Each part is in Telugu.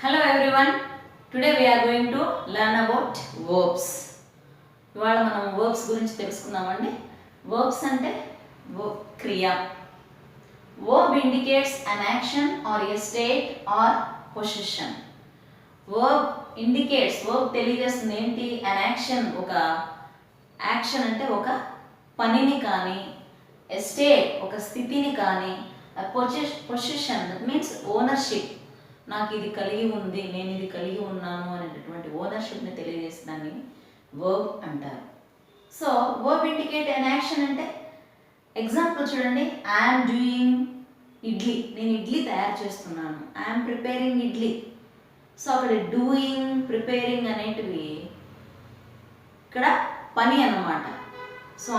Hello everyone. Today we are going to learn about verbs. ఇవాళ మనం verbs గురించి తెలుసుకుందామండి. Verbs అంటే క్రియ. Verb indicates an action or a state or position. Verb indicates, verb తెలియజేస్తుంది ఏంటి? An action, ఒక యాక్షన్ అంటే ఒక పనిని కానీ, a state ఒక స్థితిని కానీ, a position that means ownership, నాకు ఇది కలిగి ఉంది, నేను ఇది కలిగి ఉన్నాను అనేటటువంటి ఓనర్షిప్ని తెలియజేసేదాన్ని వర్బ్ అంటారు. సో వర్బ్ ఇండికేట్ అన్ యాక్షన్ అంటే ఎగ్జాంపుల్ చూడండి, ఐఎమ్ డూయింగ్ ఇడ్లీ, నేను ఇడ్లీ తయారు చేస్తున్నాను, ఐఎమ్ ప్రిపేరింగ్ ఇడ్లీ. సో అక్కడ డూయింగ్, ప్రిపేరింగ్ అనేటివి ఇక్కడ పని అన్నమాట. సో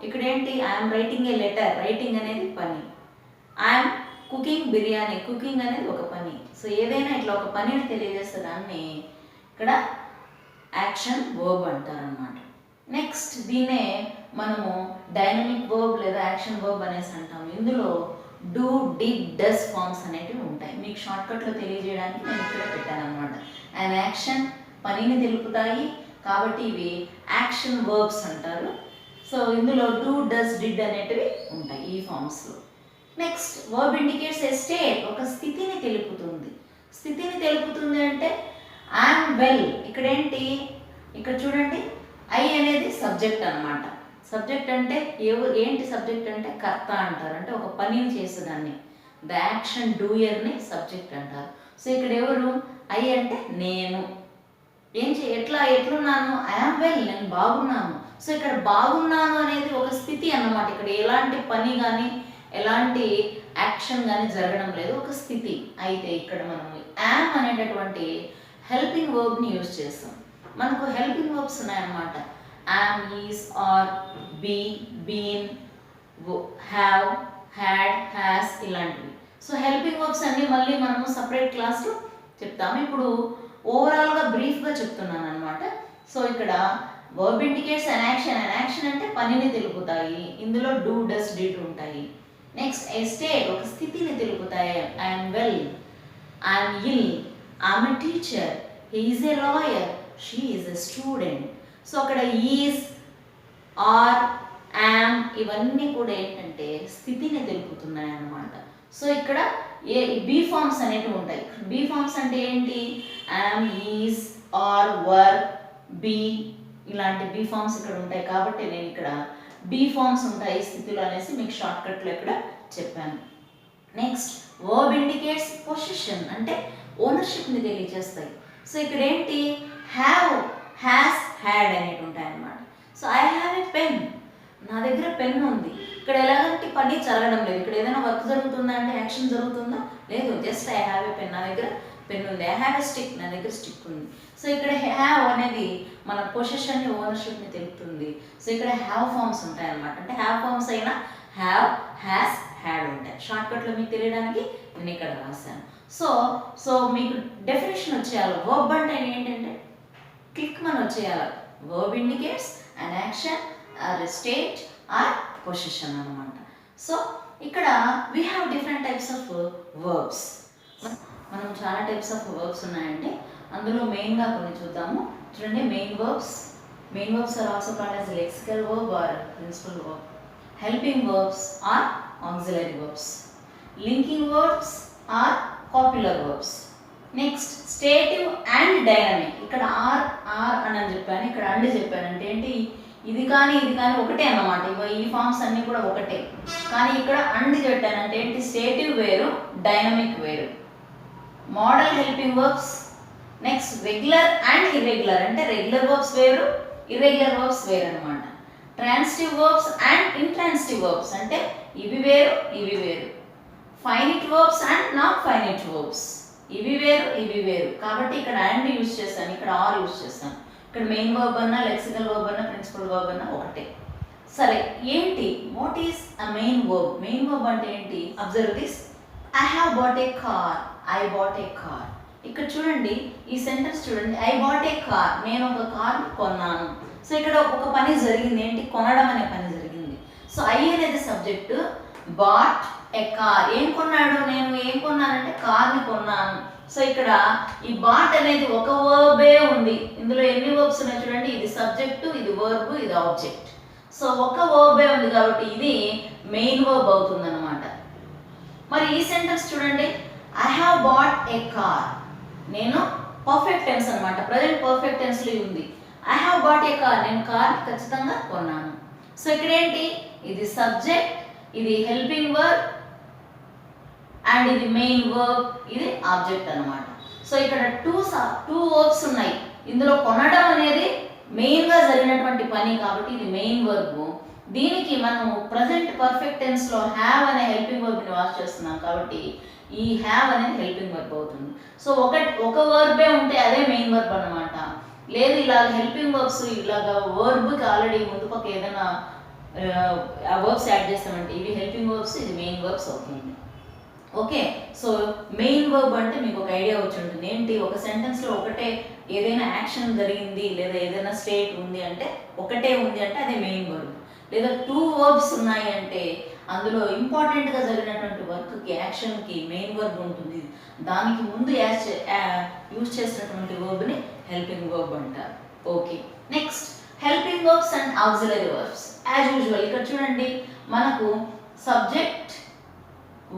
ఇక్కడ ఏంటి, I'm writing A letter, writing అనేది పని. ఐఎమ్ కుకింగ్ బిర్యానీ, కుకింగ్ అనేది ఒక పని. సో ఏదైనా ఇట్లా ఒక పనిని తెలియజేస్తే దాన్ని ఇక్కడ యాక్షన్ వర్బ్ అంటారనమాట. నెక్స్ట్ దీన్నే మనము డైనమిక్ వర్బ్ లేదా యాక్షన్ వర్బ్ అనేసి అంటాము. ఇందులో డూ, డిడ్, డస్ ఫార్మ్స్ అనేటివి ఉంటాయి. మీకు షార్ట్కట్లో తెలియజేయడానికి నేను ఇక్కడ పెట్టాను అనమాట. అండ్ యాక్షన్ పనిని తెలుపుతాయి కాబట్టి ఇవి యాక్షన్ వర్బ్స్ అంటారు. సో ఇందులో డూ, డస్, డిడ్ అనేటివి ఉంటాయి ఈ ఫార్మ్స్లో. Next verb indicates a state, ఒక స్థితిని తెలుపుతుంది. స్థితిని తెలుపుతుంది అంటే ఐఎమ్ వెల్, ఇక్కడ ఏంటి, ఇక్కడ చూడండి ఐ అనేది సబ్జెక్ట్ అనమాట. సబ్జెక్ట్ అంటే ఏంటి సబ్జెక్ట్ అంటే కర్త అంటారు, అంటే ఒక పనిని చేసేదాన్ని. ద యాక్షన్ డూయర్ని సబ్జెక్ట్ అంటారు. సో ఇక్కడ ఎవరు, ఐ అంటే నేను. ఎట్లున్నాను, ఐఎమ్ వెల్, నేను బాగున్నాను. సో ఇక్కడ బాగున్నాను అనేది ఒక స్థితి అన్నమాట. ఇక్కడ ఎలాంటి పని కానీ ఎలాంటి యాక్షన్ కానీ జరగడం లేదు, ఒక స్థితి. అయితే ఇక్కడ మనం యామ్ అనేటటువంటి హెల్పింగ్ వర్బ్ని యూజ్ చేస్తాం. మనకు హెల్పింగ్ వర్బ్స్ ఉన్నాయన్నమాట. Am, is, are, be, been, have, had, has ఇలాంటివి. సో హెల్పింగ్ వర్బ్స్ అన్నీ మళ్ళీ మనము సపరేట్ క్లాస్లో చెప్తాము. ఇప్పుడు ఓవరాల్గా బ్రీఫ్గా చెప్తున్నాను అనమాట. సో ఇక్కడ verb indicates an action, an action అంటే పనిని తెలుపుతాయి. ఇందులో డూ, డస్, డిడ్ ఉంటాయి. నెక్స్ట్ ఏ స్టేట్, ఒక స్థితిని తెలుపుతాయి. I'm well, I'm ill, I'm a teacher, he is a lawyer, she is a student. So అక్కడ ఈజ్, ఆర్, యామ్ ఇవన్నీ కూడా ఏంటంటే స్థితిని తెలుపుతున్నాయి అన్నమాట. సో ఇక్కడ బీ ఫార్మ్స్ అనేవి ఉంటాయి. బీ ఫార్మ్స్ అంటే ఏంటి, am, is, are, were, be ఇలాంటి బీ ఫార్మ్స్ ఇక్కడ ఉంటాయి. కాబట్టి నేను ఇక్కడ బీ ఫార్మ్స్ ఉంటాయి స్థితిలో అనేసి మీకు షార్ట్కట్లో ఇక్కడ చెప్పాను. నెక్స్ట్ వర్బ్ ఇండికేట్స్ పొజిషన్, అంటే ఓనర్షిప్ని తెలియజేస్తాయి. సో ఇక్కడ ఏంటి, హ్యావ్, హ్యాస్, హ్యాడ్ అనేవి ఉంటాయి అన్నమాట. So I have a pen, నా దగ్గర పెన్ ఉంది. ఇక్కడ ఎలాగంటే పని జరగడం లేదు. ఇక్కడ ఏదైనా వర్క్ జరుగుతుందా అంటే యాక్షన్ జరుగుతుందా, లేదు, just I have a pen, నా దగ్గర పెన్ ఉంది. ఐ హ్యావ్ ఎ స్టిక్, నా దగ్గర స్టిక్ ఉంది. సో ఇక్కడ హ్యావ్ అనేది మన పొజిషన్ని, ఓనర్షిప్ని తెలుపుతుంది. సో ఇక్కడ హ్యావ్ ఫార్మ్స్ ఉంటాయి అన్నమాట. అంటే హ్యావ్ ఫార్మ్స్ అయినా హ్యావ్, హ్యాస్, హ్యాడ్ ఉంటాయి. షార్ట్కట్లో మీకు తెలియడానికి నేను ఇక్కడ రాశాను. సో మీకు డెఫినేషన్ వచ్చేయాలి. వర్బ్ అంటే ఏంటంటే క్లిక్ మన వచ్చేయాలి. Verb indicates an action or state or position అన్నమాట. సో ఇక్కడ we have different types of verbs. మనం చాలా టైప్స్ ఆఫ్ వర్బ్స్ ఉన్నాయండి. అందులో మెయిన్గా కొన్ని చూద్దాము. చూడండి, main verbs are also called as lexical verb or principal verb. Helping verbs are auxiliary verbs. Linking verbs are copular verbs. Next stative and dynamic. ఇక్కడ ఆర్ అని చెప్పాను, ఇక్కడ అండ్ చెప్పాను. అంటే ఏంటి, ఇది కానీ ఒకటే అన్నమాట. ఈ ఫార్మ్స్ అన్నీ కూడా ఒకటే. కానీ ఇక్కడ అండ్ చెప్పాను అంటే ఏంటి, స్టేటివ్ వేరు, డైనమిక్ వేరు. Model helping verbs. Next regular and irregular, అంటే రెగ్యులర్ వర్బ్స్ వేరు, ఇర్రెగ్యులర్ వర్బ్స్ వేరు అనమాట. Transitive verbs and intransitive verbs, అంటే ఇవి వేరు, ఇవి వేరు. Finite verbs and not finite verbs, ఇవి వేరు, ఇవి వేరు. కాబట్టి ఇక్కడ అండ్ యూజ్ చేస్తాను, ఇక్కడ ఆర్ యూజ్ చేస్తాను. ఇక్కడ మెయిన్ వర్బ్ అన్నా, లెక్సికల్ వర్బ్ అన్నా, ప్రిన్సిపల్ వర్బ్ అన్నా ఒకటే. సరే, ఏంటి what is a main verb? Main verb అంటే ఏంటి? Observe this, I have bought a car, I bought a car. ఇక్కడ చూడండి, ఈ సెంటెన్స్ చూడండి, ఐ బాట్ ఏ కార్, నేను ఒక కార్ కొన్నాను. సో ఇక్కడ ఒక పని జరిగింది, ఏంటి, కొనడం అనే పని జరిగింది. సో ఐ అనేది సబ్జెక్టు, బాట్ ఏ కార్, ఏం కొన్నాడు, నేను ఏం కొన్నానంటే కార్ని కొన్నాను. సో ఇక్కడ ఈ బాట్ అనేది ఒక వర్బే ఉంది. ఇందులో ఎన్ని వర్బ్స్ ఉన్నాయి చూడండి. ఇది సబ్జెక్టు, ఇది వర్బ్, ఇది ఆబ్జెక్ట్. సో ఒక వర్బే ఉంది కాబట్టి ఇది మెయిన్ వర్బ్ అవుతుంది అనమాట. మరి ఈ సెంటెన్స్ చూడండి, I have bought a car. నేను పర్ఫెక్ట్ టెన్స్ అనమాట, ప్రజెంట్ పర్ఫెక్ట్ టెన్స్లో ఉంది. I have bought a car, నేను కార్ ఖచ్చితంగా కొన్నాను. సో ఇక్కడ ఏంటి, ఇది సబ్జెక్ట్, ఇది హెల్పింగ్ వర్బ్ అండ్ ఇది మెయిన్ వర్బ్, ఇది ఆబ్జెక్ట్ అనమాట. సో ఇక్కడ టూ వర్బ్స్ ఉన్నాయి. ఇందులో కొనడం అనేది మెయిన్గా జరిగినటువంటి పని కాబట్టి ఇది మెయిన్ వర్బ్. దీనికి మనం ప్రజెంట్ పర్ఫెక్ట్ టెన్స్లో హ్యావ్ అనే హెల్పింగ్ వర్బ్ని వాష్ చేస్తున్నాం కాబట్టి ఈ హ్యావ్ అనేది హెల్పింగ్ వర్బ్ అవుతుంది. సో ఒక వర్బే ఉంటే అదే మెయిన్ వర్బ్ అనమాట. లేదు ఇలాగ హెల్పింగ్ వర్బ్స్ ఇలాగ వర్బ్కి ఆల్రెడీ ముందు పక్క ఏదైనా వర్బ్స్ యాడ్ చేస్తామంటే ఇవి హెల్పింగ్ వర్బ్స్, ఇది మెయిన్ వర్బ్స్ అవుతుంది. ఓకే, సో మెయిన్ వర్బ్ అంటే మీకు ఒక ఐడియా వచ్చి ఉంటుంది. ఏంటి, ఒక సెంటెన్స్లో ఒకటే ఏదైనా యాక్షన్ జరిగింది లేదా ఏదైనా స్టేట్ ఉంది అంటే ఒకటే ఉంది అంటే అదే మెయిన్ వర్బ్. లేదా టూ వర్బ్స్ ఉన్నాయి అంటే అందులో ఇంపార్టెంట్గా జరిగినటువంటి వర్క్కి యాక్షన్కి మెయిన్ వర్బ్ ఉంటుంది. దానికి ముందు యూజ్ చేసినటువంటి వర్బ్ని హెల్పింగ్ వర్బ్ అంటారు. Okay, next helping verbs and auxiliary verbs. As usual ఇక్కడ చూడండి, మనకు subject,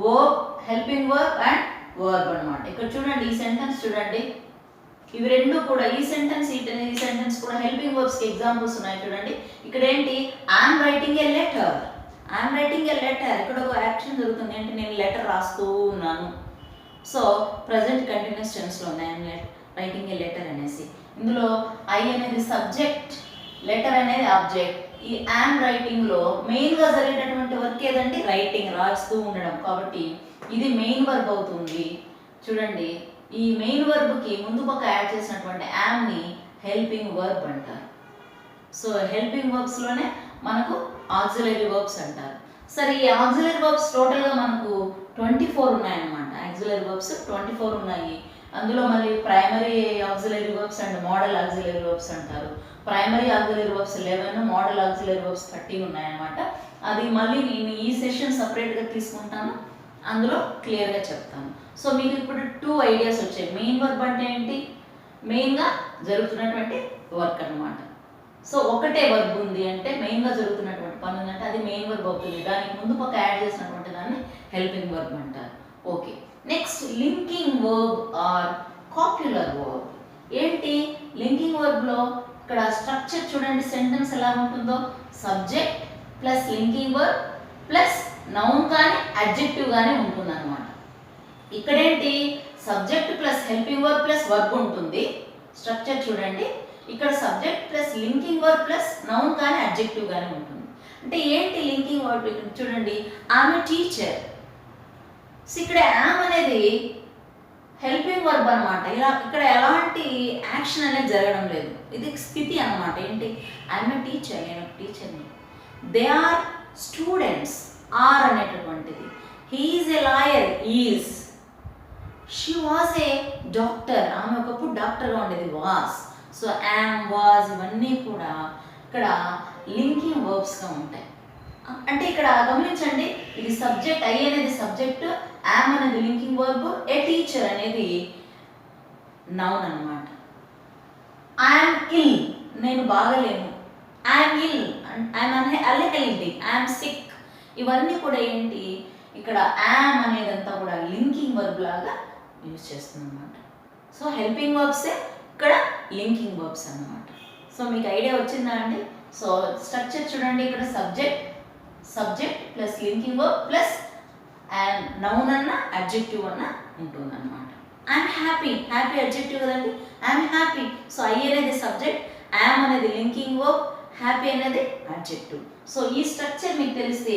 verb, helping verb and verb అనమాట. ఇక్కడ చూడండి ఈ సెంటెన్స్ చూడండి, ఇవి రెండు కూడా ఈ సెంటెన్స్ కూడా హెల్పింగ్ వర్బ్స్కి ఎగ్జాంపుల్స్ ఉన్నాయి చూడండి. ఇక్కడ ఏంటి, I'm writing A letter. I'm writing A letter, ఇక్కడ ఒక యాక్షన్ జరుగుతుంది. ఏంటి, నేను లెటర్ రాస్తూ ఉన్నాను. సో ప్రజెంట్ కంటిన్యూస్ టెన్స్లో ఉన్నాయి ఐఎమ్ రైటింగ్ ఏ లెటర్ అనేసి. ఇందులో ఐ అనేది సబ్జెక్ట్, లెటర్ అనేది ఆబ్జెక్ట్. ఈ ఐఎమ్ రైటింగ్లో మెయిన్గా జరిగేటటువంటి వర్క్ ఏదంటే రైటింగ్, రాస్తూ ఉండడం. కాబట్టి ఇది మెయిన్ వర్బ్ అవుతుంది. చూడండి, ఈ మెయిన్ వర్బ్కి ముందు పక్క యాడ్ చేసినటువంటి యామ్ని హెల్పింగ్ వర్బ్ అంటారు. సో హెల్పింగ్ వర్బ్స్లోనే మనకు ఆక్సిలరీ వర్బ్స్ అంటారు. సరే, ఈ ఆక్సిలరీ వర్బ్స్ టోటల్గా మనకు 24 ఉన్నాయన్నమాట. ఆక్సిలరీ వర్బ్స్ 24 ఉన్నాయి. అందులో మళ్ళీ primary auxiliary verbs and modal auxiliary verbs అంటారు. Primary auxiliary verbs 11, modal auxiliary verbs 13 ఉన్నాయన్నమాట. అది మళ్ళీ నేను ఈ సెషన్ సపరేట్గా తీసుకుంటాను, అందులో క్లియర్గా చెప్తాను. సో మీకు ఇప్పుడు 2 ఐడియాస్ వచ్చాయి. మెయిన్ వర్బ్ అంటే ఏంటి, మెయిన్గా జరుగుతున్నటువంటి వర్క్ అనమాట. సో ఒకటే వర్బ్ ఉంది అంటే మెయిన్గా జరుగుతున్నటువంటి పని ఉందంటే అది మెయిన్ వర్బ్ అవుతుంది. దానికి ముందు పక్క యాడ్ చేసినటువంటి దాన్ని హెల్పింగ్ వర్బ్ అంటారు. Okay, next linking verb or copular verb. ఏంటి లింకింగ్ వర్బ్లో ఇక్కడ స్ట్రక్చర్ చూడండి, సెంటెన్స్ ఎలా ఉంటుందో, subject plus linking verb plus noun కానీ అడ్జెక్టివ్ కానీ ఉంటుంది అనమాట. ఇక్కడేంటి, subject plus helping verb plus verb ఉంటుంది. స్ట్రక్చర్ చూడండి, ఇక్కడ subject plus linking verb plus noun కానీ అడ్జెక్టివ్ కానీ ఉంటుంది. అంటే ఏంటి లింకింగ్ వర్బ్, ఇక్కడ చూడండి ఐఎమ్ ఏ టీచర్. సో ఇక్కడ యామ్ అనేది హెల్పింగ్ వర్బ్ అనమాట. ఇలా ఇక్కడ ఎలాంటి యాక్షన్ అనేది జరగడం లేదు, ఇది స్థితి అనమాట. ఏంటి, ఐఎమ్ ఏ టీచర్, నేను టీచర్ని. దే ఆర్ స్టూడెంట్స్, ఆర్ అనేటటువంటిది. He is a lawyer, is. She was a doctor, ఆమె ఒకప్పుడు డాక్టర్గా ఉండేది, వాజ్. సో యామ్, వాజ్ ఇవన్నీ కూడా ఇక్కడ లింకింగ్ వర్బ్స్గా ఉంటాయి. అంటే ఇక్కడ గమనించండి, ఇది సబ్జెక్ట్, ఐ అనేది సబ్జెక్ట్, యామ్ అనేది లింకింగ్ వర్బ్, ఏ టీచర్ అనేది నౌన్ అనమాట. ఐఎమ్ ఇల్, నేను బాగలేను. I'm ill, I'm unhealthy, I'm sick. ఇవన్నీ కూడా ఏంటి, ఇక్కడ యామ్ అనేదంతా కూడా లింకింగ్ వర్బ్ లాగా యూజ్ చేస్తుంది అనమాట. సో హెల్పింగ్ వర్బ్సే ఇక్కడ లింకింగ్ వర్బ్స్ అన్నమాట. సో మీకు ఐడియా వచ్చిందా అండి? సో స్ట్రక్చర్ చూడండి, ఇక్కడ subject plus linking verb plus and noun అన్న అడ్జెక్టివ్ అన్న ఉంటుంది అనమాట. ఐఎమ్ హ్యాపీ, హ్యాపీ అడ్జెక్టివ్ కదండి, ఐఎమ్ హ్యాపీ. సో ఐ అనేది సబ్జెక్ట్, యామ్ అనేది లింకింగ్ వర్బ్, హ్యాపీ అనేది అడ్జెక్టివ్. సో ఈ స్ట్రక్చర్ మీకు తెలిస్తే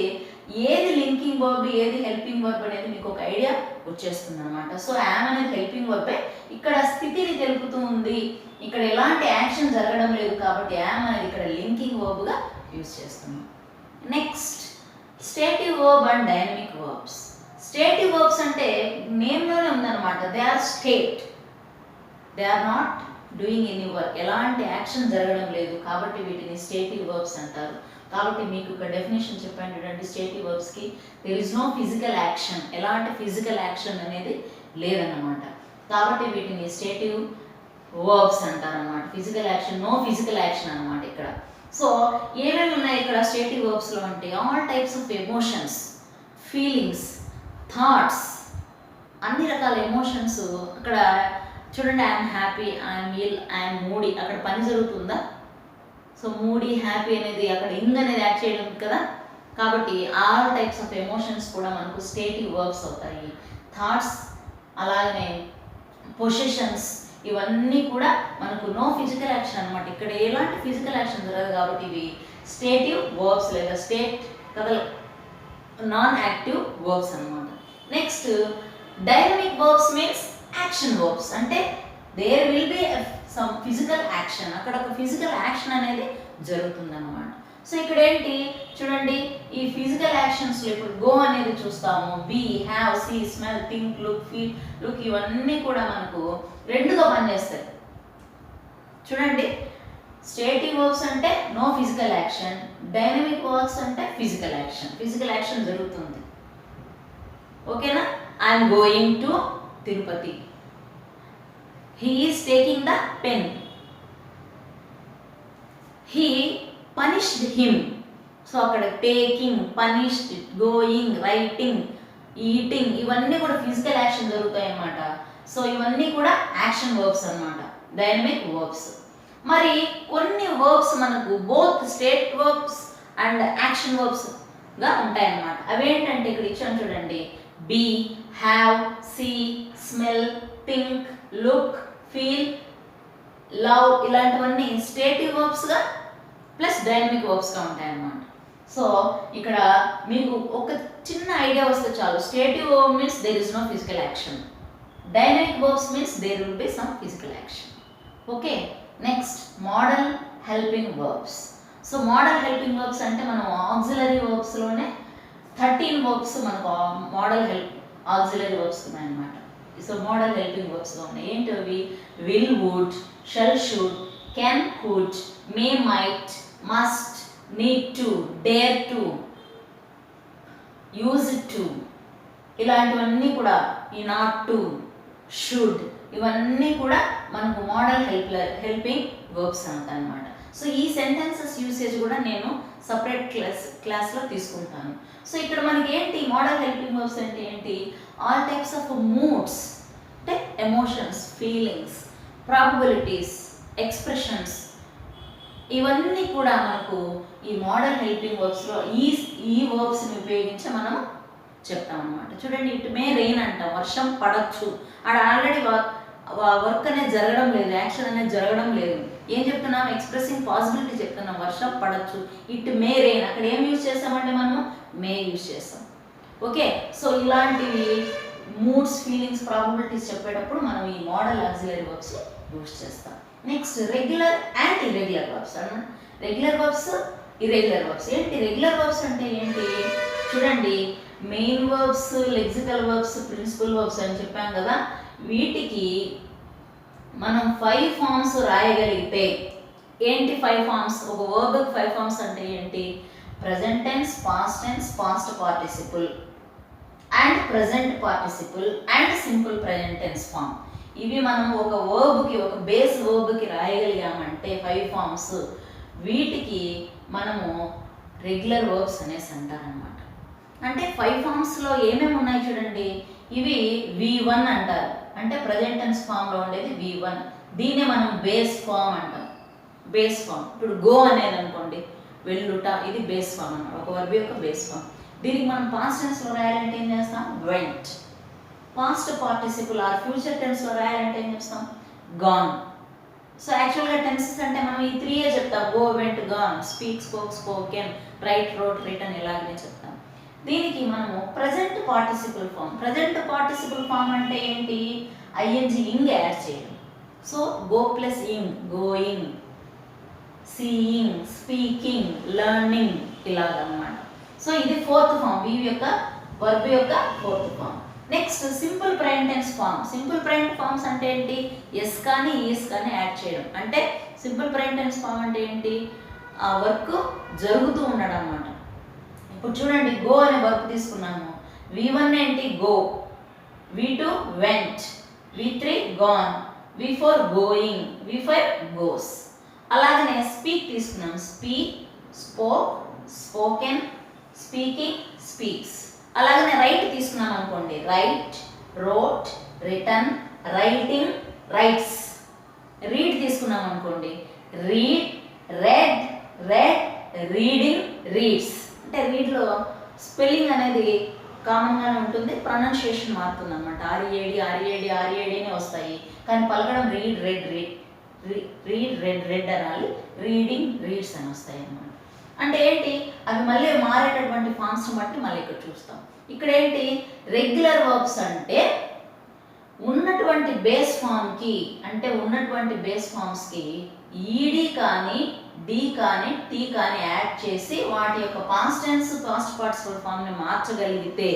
ఏది లింకింగ్ వర్బ్ ఏది హెల్పింగ్ వర్బ్ అనేది మీకు ఒక ఐడియా వచ్చేస్తుంది అనమాట. సో యామ్ అనేది హెల్పింగ్ వర్బే, ఇక్కడ స్థితిని తెలుపుతూ ఉంది, ఇక్కడ ఎలాంటి యాక్షన్ జరగడం లేదు కాబట్టి యామ్ అనేది ఇక్కడ లింకింగ్ వర్బ్గా యూజ్ చేస్తున్నాం. Next stative verb and dynamic verbs. Stative verbs అంటే నేమ్లోనే ఉందన్నమాట, they are state, they are not doing any work, ఎలాంటి యాక్షన్ జరగడం లేదు కాబట్టి వీటిని స్టేటివ్ వర్బ్స్ అంటారు. కాబట్టి మీకు ఒక డెఫినేషన్ చెప్పండి చూడండి, స్టేటివ్ వర్బ్స్కి there is no physical action, ఎలాంటి ఫిజికల్ యాక్షన్ అనేది లేదన్నమాట. కాబట్టి వీటిని స్టేటివ్ వర్బ్స్ అంటారన్నమాట. Physical action, no physical action అన్నమాట ఇక్కడ. సో ఏమేమి ఉన్నాయి ఇక్కడ స్టేటివ్ వర్బ్స్లో అంటే all types of emotions, feelings, thoughts, అన్ని రకాల ఎమోషన్స్. అక్కడ చూడండి, I'm happy, I'm ill, I'm moody, అక్కడ పని జరుగుతుందా? సో మూడీ, హ్యాపీ అనేది అక్కడ ఇంగ్ అనేది యాడ్ చేయడం కదా. కాబట్టి ఆల్ టైప్స్ ఆఫ్ ఎమోషన్స్ కూడా మనకు స్టేటివ్ వర్బ్స్ అవుతాయి. థాట్స్ అలాగనే పొజిషన్స్ ఇవన్నీ కూడా మనకు నో ఫిజికల్ యాక్షన్ అనమాట. ఇక్కడ ఎలాంటి ఫిజికల్ యాక్షన్ జరగదు కాబట్టి ఇవి స్టేటివ్ వర్బ్స్ లేదా స్టేట్ కదా, నాన్ యాక్టివ్ వర్బ్స్ అనమాట. Next dynamic verbs means action verbs. అంటే there will be some physical action, అక్కడ ఒక ఫిజికల్ యాక్షన్ అనేది జరుగుతుంది అనమాట. సో ఇక్కడ ఏంటి చూడండి, ఈ ఫిజికల్ యాక్షన్స్లో ఇప్పుడు గో అనేది చూస్తాము, be, have, see, smell, think, look, feel, look, ఇవన్నీ కూడా మనకు రెండుగా పనిచేస్తాయి. చూడండి, స్టేటివ్ వర్బ్స్ అంటే no physical action, dynamic verbs అంటే ఫిజికల్ యాక్షన్, ఫిజికల్ యాక్షన్ జరుగుతుంది. ఓకేనా? I'm going to Tirupati, he is taking the pen, he punished him. So అక్కడ taking, punished, going, writing, eating ఇవన్నీ కూడా ఫిజికల్ యాక్షన్ జరుగుతాయి అన్నమాట. సో ఇవన్నీ కూడా యాక్షన్ వర్బ్స్ అన్నమాట, డైనమిక్ వర్బ్స్. మరి కొన్ని వర్బ్స్ మనకు both state verbs and action వర్బ్స్గా ఉంటాయన్నమాట. అవేంటంటే ఇక్కడ ఇచ్చాను చూడండి, be, have, see, smell, think, look, feel, love, ఇలాంటివన్నీ స్టేటివ్ వర్బ్స్గా ప్లస్ డైనమిక్ వర్బ్స్గా ఉంటాయన్నమాట. సో ఇక్కడ మీకు ఒక చిన్న ఐడియా వస్తే చాలు, stative verb means there is no physical action, dynamic verbs means there will be some physical action. Okay, next modal helping verbs. So modal helping verbs అంటే మనం ఆక్సిలరీ వర్బ్స్లోనే 13 వర్బ్స్ మనకు మోడల్ ఆక్సిలరీ వర్బ్స్ ఉన్నాయన్నమాట. సో మోడల్ హెల్పింగ్ వర్బ్స్గా ఉన్నాయి. ఏంటి అవి? Will, would, shall, should, can, could, may, might, must, need to, dare to, use to, ఇలాంటివన్నీ కూడా, ఈ నాట్ టు, షుడ్, ఇవన్నీ కూడా మనకు మోడల్ హెల్పింగ్ వర్బ్స్ అనమాట. సో ఈ సెంటెన్సెస్ యూసేజ్ కూడా నేను సపరేట్ క్లాస్లో తీసుకుంటాను. సో ఇక్కడ మనకి ఏంటి మోడల్ హెల్పింగ్ వర్బ్స్ అంటే ఏంటి? ఆల్ టైప్స్ ఆఫ్ మూడ్స్, అంటే ఎమోషన్స్, ఫీలింగ్స్, ప్రాబబిలిటీస్, ఎక్స్ప్రెషన్స్, ఇవన్నీ కూడా మనకు ఈ మోడల్ హెల్పింగ్ వర్బ్స్లో ఈ వర్బ్స్ని ఉపయోగించి మనం చెప్తాం అన్నమాట. చూడండి, ఇట్ మే రెయిన్ అంటాం, వర్షం పడచ్చు. ఆడ ఆల్రెడీ వర్క్ అనేది జరగడం లేదు, యాక్షన్ అనేది జరగడం లేదు. ఏం చెప్తున్నాం? ఎక్స్ప్రెసింగ్ పాసిబిలిటీ చెప్తున్నాం, వర్షం పడచ్చు. ఇట్ మే రెయిన్, అక్కడ ఏం యూజ్ చేస్తామంటే మనము మే యూజ్ చేస్తాం. ఓకే, సో ఇలాంటివి మూడ్స్, ఫీలింగ్స్, ప్రాబబిలిటీస్ చెప్పేటప్పుడు మనం ఈ మోడల్ ఆక్సిలరీ వర్బ్స్ యూజ్ చేస్తాం. Next regular and irregular verbs అన్నమాట. Regular verbs, irregular verbs. ఏంటి రెగ్యులర్ వర్బ్స్ అంటే ఏంటి? చూడండి, main verbs, lexical verbs, principal verbs అని చెప్పాం కదా. వీటికి మనం 5 ఫార్మ్స్ రాయగలిగితే ఏంటి 5 ఫార్మ్స్? ఒక వర్బ్కి 5 ఫార్మ్స్ అంటే ఏంటి? Present tense, past tense, past participle and present participle and simple present tense form. ఇవి మనం ఒక వర్బ్కి, ఒక బేస్ వర్బ్కి రాయగలిగామంటే 5 ఫార్మ్స్, వీటికి మనము రెగ్యులర్ వర్బ్స్ అనేసి అంటారనమాట. అంటే 5 ఫార్మ్స్లో ఏమేమి ఉన్నాయి చూడండి. ఇవి V1 అంటారు, అంటే ప్రజెంట్ టెన్స్ ఫామ్లో ఉండేది V1. దీన్నే మనం బేస్ ఫామ్ అంటాం, బేస్ ఫామ్. ఇప్పుడు గో అనేది అనుకోండి, వెళ్ళుట, ఇది బేస్ ఫామ్ అన్నమాట, ఒక వర్బ్ యొక్క బేస్ ఫామ్. దీనికి మనం పాస్ట్ టెన్స్లో రాయాలంటే ఏం చేస్తాం? Went. Past participle or future టెన్స్లో రాయాలంటే ఏం చేస్తాం? గాన్. సో యాక్చువల్గా టెన్సెస్ అంటే మనం ఈ 3 చెప్తాం, go, went, gone, speak, spoke, spoken, write, wrote, return, ఇలాగనే చెప్తాం. దీనికి మనము present participle form. Present participle form అంటే ఏంటి? ఐఎన్జి, ఇంగ్ యాడ్ చేయడం. So go plus ing, going, seeing, speaking, learning, ఇలాగన్నమాట. సో ఇది 4th ఫామ్, వీవ్ యొక్క వర్బ్ యొక్క 4th form. Next simple present tense form. Simple present forms అంటే ఏంటి? ఎస్ కానీ ఈస్ కానీ యాడ్ చేయడం. అంటే సింపుల్ ప్రెజెంట్ టెన్స్ ఫామ్ అంటే ఏంటి? ఆ వర్క్ జరుగుతూ ఉండడం అన్నమాట. ఇప్పుడు చూడండి, గో అనే వర్క్ తీసుకున్నాము. V1 ఏంటి? Go. V2 went. V3 gone, V4 going, V5 goes. అలాగనే స్పీక్ తీసుకున్నాం. Speak, spoke, spoken, speaking, speaks. అలాగనే రైట్ తీసుకున్నాం అనుకోండి. Write, wrote, written, writing, writes. Read తీసుకున్నాం అనుకోండి. Read, read, read, reading, reads. అంటే రీడ్లో స్పెల్లింగ్ అనేది కామన్గానే ఉంటుంది, ప్రొనౌన్సియేషన్ మారుతుంది అనమాట. ఆర్ఏడినే వస్తాయి, కానీ పలకడం read, red, read, read, red అనాలి. రీడింగ్, రీడ్స్ అని వస్తాయి అన్నమాట. అంటే ఏంటి, అవి మళ్ళీ మారేటటువంటి ఫామ్స్ని బట్టి మళ్ళీ ఇక్కడ చూస్తాం. ఇక్కడ ఏంటి, రెగ్యులర్ వర్బ్స్ అంటే ఉన్నటువంటి బేస్ ఫామ్కి, అంటే ఉన్నటువంటి బేస్ ఫామ్స్కి ఈడి కానీ, డి కానీ, టీ కానీ యాడ్ చేసి వాటి యొక్క పాస్ట్ టెన్స్, పాస్ట్ పార్టిసిపల్ ఫామ్ని మార్చగలిగితే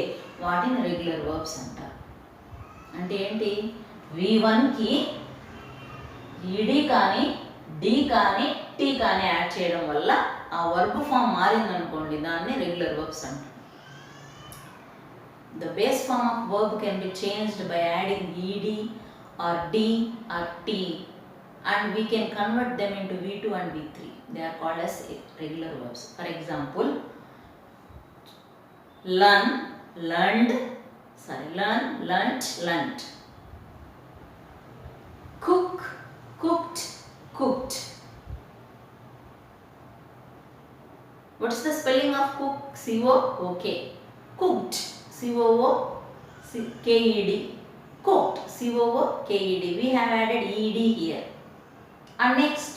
వాటిని రెగ్యులర్ వర్బ్స్ అంటారు. అంటే ఏంటి, V1కి ఈడి కానీ, డి కానీ, టీ కానీ యాడ్ చేయడం వల్ల ఆ వర్బ్ ఫామ్ మారిందనుకోండి, దాన్ని రెగ్యులర్ వర్బ్స్ అంటారు. The base form of verb can be changed by adding ed or d or t, and we can convert them into V2 and V3. They are called as regular verbs. For example, learn, learned, learn, learnt, learnt. Cook, cooked, cooked. What is the spelling of cook? C-O-O-K. Cooked, C-O-O-K-E-D. Cooked, C-O-O-K-E-D. We have added E-D here. And next,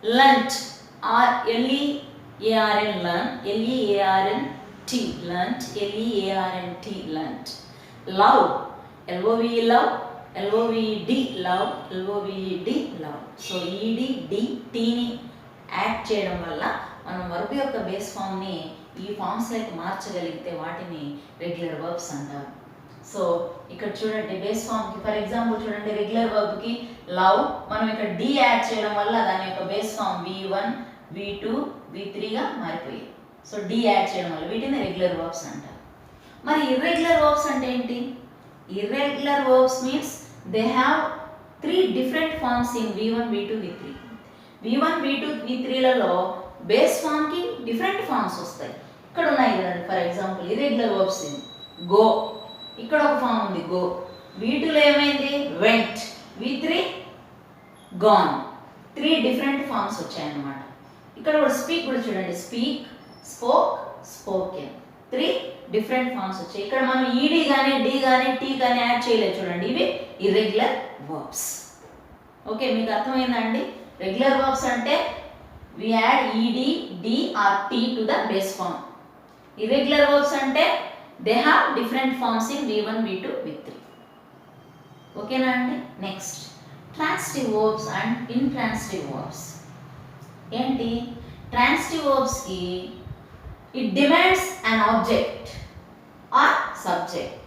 learnt, L-E-A-R-N, learn, L-E-A-R-N-T, learnt, L-E-A-R-N-T, learnt. Love, L-O-V-E, love, L-O-V-E-D, love, L-O-V-E-D, love. So, E-D, D, T-ni add చేయడం వల్ల మనం వర్బ్ యొక్క బేస్ ఫామ్ని ఈ ఫామ్స్లోకి మార్చగలిగితే వాటిని రెగ్యులర్ వర్బ్స్ అంటారు. సో ఇక్కడ చూడండి, బేస్ ఫామ్కి ఫర్ ఎగ్జాంపుల్ చూడండి, రెగ్యులర్ వర్బ్కి లవ్, మనం ఇక్కడ డి యాడ్ చేయడం వల్ల దాని యొక్క బేస్ ఫామ్ V1, V2, V3గా మారిపోయాయి. సో డి యాడ్ చేయడం వల్ల వీటిని రెగ్యులర్ వర్బ్స్ అంటారు. మరి ఇర్రెగ్యులర్ వర్బ్స్ అంటే ఏంటి? Irregular verbs means they have 3 different forms in V1, V2, V3. V1, V2, V3లలో బేస్ ఫామ్కి డిఫరెంట్ ఫార్మ్స్ వస్తాయి. ఇక్కడ ఉన్నాయి కదండి, for example irregular verbs in go, ఇక్కడ ఒక ఫామ్ ఉంది గో. V2లో ఏమైంది? Vent. V3 gone. 3 different forms వచ్చాయన్నమాట. ఇక్కడ కూడా స్పీక్ కూడా చూడండి, speak, spoke, spoken. 3 different forms వచ్చాయి. ఇక్కడ మనం ఈడి కానీ, డి కానీ, టీ కానీ యాడ్ చేయలేదు చూడండి, ఇవి ఇర్రెగ్యులర్ వర్బ్స్. ఓకే, మీకు అర్థమైందండి? రెగ్యులర్ వర్బ్స్ అంటే we add ed, d or t to the base form. Irregular verbs అంటే they have different forms in V1, V2, V3. ఓకేనా అండి? Next, transitive verbs and intransitive verbs. ఏంటి? ట్రాన్సిటివ్ వర్బ్స్కి it demands an object or subject.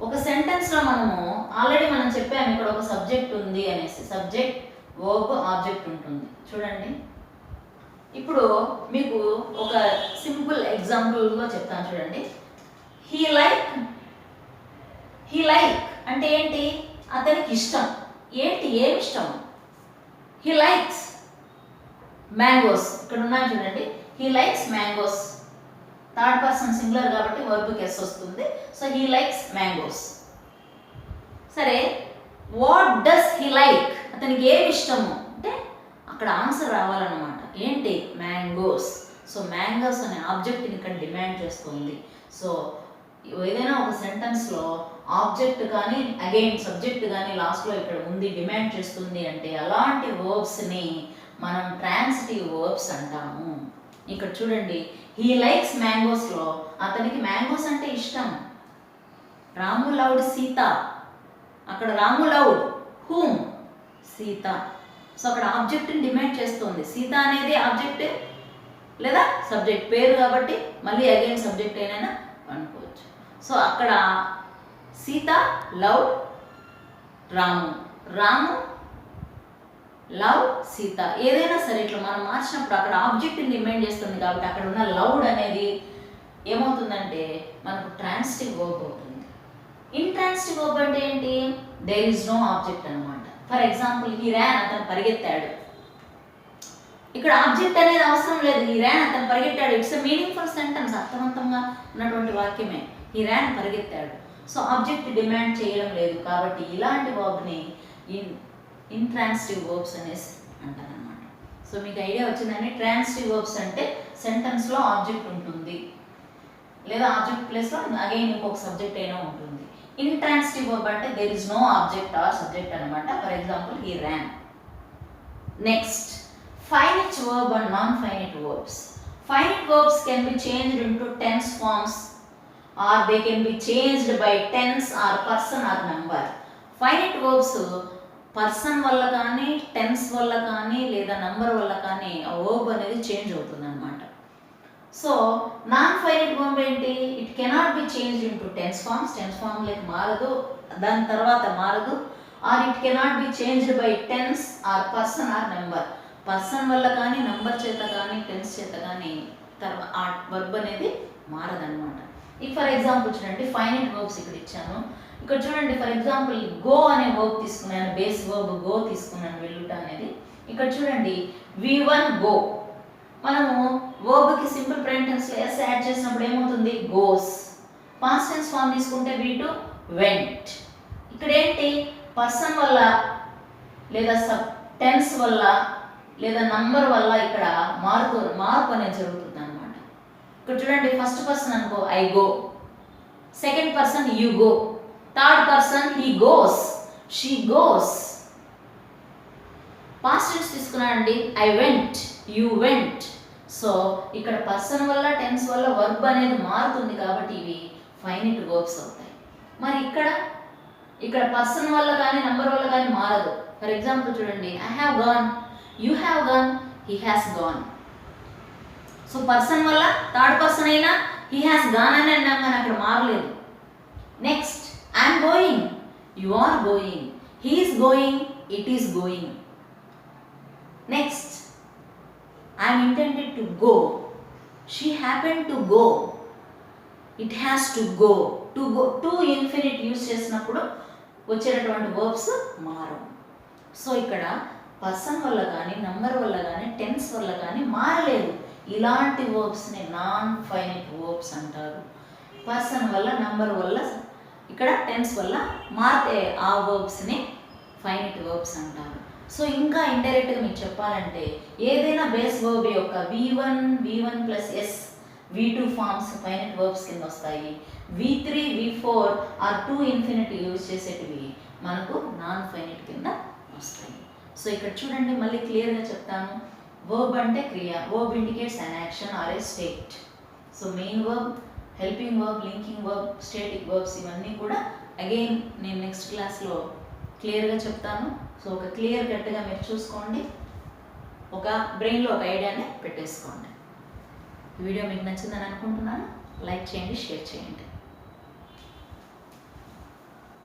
ఒక సెంటెన్స్లో మనం చెప్పాము ఇక్కడ ఒక సబ్జెక్ట్ ఉంది అనేసి. సబ్జెక్ట్, వర్బ్, ఆబ్జెక్ట్ ఉంటుంది. చూడండి, ఇప్పుడు మీకు ఒక సింపుల్ ఎగ్జాంపుల్గా చెప్తాను చూడండి. హీ లైక్ అంటే ఏంటి? అతనికి ఇష్టం. ఏంటి? ఏమి ఇష్టం? He likes mangoes. ఇక్కడ ఉన్నాయి చూడండి, he likes mangoes. Third person singular కాబట్టి వర్బ్కి ఎస్ వస్తుంది. So he likes mangoes. సరే, వాట్ డస్ హీ లైక్? అతనికి ఏమి ఇష్టము అంటే అక్కడ ఆన్సర్ రావాలన్నమాట. ఏంటి? మ్యాంగోస్. సో మ్యాంగోస్ అనే ఆబ్జెక్ట్ని ఇక్కడ డిమాండ్ చేస్తుంది. సో ఏదైనా ఒక సెంటెన్స్లో ఆబ్జెక్ట్ కానీ అగైన్ సబ్జెక్ట్ కానీ లాస్ట్లో ఇక్కడ ఉంది, డిమాండ్ చేస్తుంది అంటే అలాంటి వర్బ్స్ని మనం ట్రాన్సిటివ్ వర్బ్స్ అంటాము. ఇక్కడ చూడండి, హీ లైక్స్ మ్యాంగోస్లో అతనికి మ్యాంగోస్ అంటే ఇష్టం. రాము లవ్డ్ సీత. అక్కడ రాము లవ్డ్ హూమ్? సీత. సో అక్కడ ఆబ్జెక్ట్ని డిమాండ్ చేస్తుంది. సీత అనేది ఆబ్జెక్ట్ లేదా సబ్జెక్ట్, పేరు కాబట్టి మళ్ళీ అగైన్ సబ్జెక్ట్ అయినా అనుకోవచ్చు. సో అక్కడ సీత లవ్ రాము, రాము లవ్ సీత. ఏదైనా సరే ఇట్లా మనం మార్చినప్పుడు అక్కడ ఆబ్జెక్ట్ని డిమాండ్ చేస్తుంది కాబట్టి అక్కడ ఉన్న లవ్డ్ అనేది ఏమవుతుందంటే మనకు ట్రాన్సిటివ్ వర్బ్ అవుతుంది. ఇంట్రాన్సిటివ్ వర్బ్ అంటే ఏంటి? దేర్ ఇస్ నో ఆబ్జెక్ట్ అనమాట. ఫర్ ఎగ్జాంపుల్ హీ ర్యాన్, అతను పరిగెత్తాడు. ఇక్కడ ఆబ్జెక్ట్ అనేది అవసరం లేదు. హీ ర్యాన్, అతను పరిగెత్తాడు. ఇట్స్ ఎ మీనింగ్ఫుల్ సెంటెన్స్, అర్థవంతంగా ఉన్నటువంటి వాక్యమే. హీ ర్యాన్, పరిగెత్తాడు. సో ఆబ్జెక్ట్ డిమాండ్ చేయడం లేదు కాబట్టి ఇలాంటి వర్బ్ని ఇంట్రాన్సిటివ్ వర్బ్స్ అనేసి అంటారనమాట. సో మీకు ఐడియా వచ్చిందని, ట్రాన్సిటివ్ వర్బ్స్ అంటే సెంటెన్స్లో ఆబ్జెక్ట్ ఉంటుంది లేదా ఆబ్జెక్ట్ ప్లేస్లో అగైన్ ఇంకొక సబ్జెక్ట్ అయినా ఉంటుంది. ఇంట్రాన్సిటివ్ వర్బ్ అంటే there is no object or subject అనమాట. For example he ran. Next, finite verb and non-finite verbs. Finite verbs can be changed into tense forms or they can be changed by tense or person or number. Finite verbs person వల్ల కానీ, టెన్స్ వల్ల కానీ లేదా నంబర్ వల్ల కానీ ఆ వర్బ్ అనేది చేంజ్ అవుతుంది అనమాట. సో నాన్ ఫైనైట్ వర్బ్ ఏంటి? It cannot be change into tense forms, tense form like మారదు, దాని తర్వాత మారదు. Or it cannot be changed by tense or person or number. Person వల్ల కానీ, నంబర్ చేత కానీ, టెన్స్ చేత కానీ ఆ వర్బ్ అనేది మారదనమాట. ఇక ఫర్ ఎగ్జాంపుల్ చూడండి, ఫైనైట్ వర్బ్స్ ఇక్కడ ఇచ్చాను. ఇక్కడ చూడండి, ఫర్ ఎగ్జాంపుల్ గో అనే వర్బ్ తీసుకున్నాను, బేస్ వర్బ్ గో తీసుకున్నాను, వెళ్ళుట అనేది. ఇక్కడ చూడండి, V1 గో. మనము వర్బ్కి సింపుల్ ప్రెజెంట్ టెన్స్లో ఎస్ యాడ్ చేసినప్పుడు ఏమవుతుంది? గోస్. పాస్ట్ టెన్స్ ఫామ్ తీసుకుంటే V2 వెంట్. ఇక్కడ ఏంటి? పర్సన్ వల్ల లేదా టెన్స్ వల్ల లేదా నంబర్ వల్ల ఇక్కడ మార్పు అనేది జరుగుతుంది అనమాట. ఇక్కడ చూడండి, ఫస్ట్ పర్సన్ అనుకో I go, second person you go, third person he goes, she goes. Past tense తీసుకున్నానండి, I went, you went. So ఇక్కడ పర్సన్ వల్ల, టెన్స్ వల్ల వర్బ్ అనేది మారుతుంది కాబట్టి ఇవి ఫైనైట్ వర్బ్స్ అవుతాయి. మరి ఇక్కడ పర్సన్ వల్ల కానీ, నంబర్ వల్ల కానీ మారదు. ఫర్ ఎగ్జాంపుల్ చూడండి, I have gone, you have gone, he has gone. So person వల్ల థర్డ్ పర్సన్ అయినా he has gone అని అన్నాం కానీ అక్కడ మారలేదు. Next, I am going, you are going, he is going, it is going. Next, I am intended to go, she happened to go, it has to go. To infinite use చేసినప్పుడు వచ్చేటటువంటి వర్బ్స్ మారవు. సో ఇక్కడ పర్సన్ వల్ల కానీ, నంబర్ వల్ల కానీ, టెన్స్ వల్ల కానీ మారలేదు. ఇలాంటి వర్బ్స్ని నాన్ ఫైనైట్ వర్బ్స్ అంటారు. పర్సన్ వల్ల, నంబర్ వల్ల, ఇక్కడ టెన్స్ వల్ల మారితే ఆ వర్బ్స్ని ఫైనైట్ వర్బ్స్ అంటారు. సో ఇంకా ఇండైరెక్ట్గా మీకు చెప్పాలంటే ఏదైనా బేస్ వర్బ్ యొక్క V1 plus S, V2 forms finite verbs కింద వస్తాయి. V3, V4 are to infinite use చేసేటివి మనకు నాన్ ఫైనైట్ కింద వస్తాయి. సో ఇక్కడ చూడండి, మళ్ళీ క్లియర్గా చెప్తాను. వర్బ్ అంటే క్రియ. Verb indicates an action or a state. So main verb, helping verb, linking verb, static verbs ఇవన్నీ కూడా అగైన్ నేను నెక్స్ట్ క్లాస్లో క్లియర్గా చెప్తాను. సో ఒక క్లియర్ కట్గా మీరు చూసుకోండి, ఒక బ్రెయిన్లో ఒక ఐడియాని పెట్టేసుకోండి. వీడియో మీకు నచ్చిందని అనుకుంటున్నాను. లైక్ చేయండి, షేర్ చేయండి.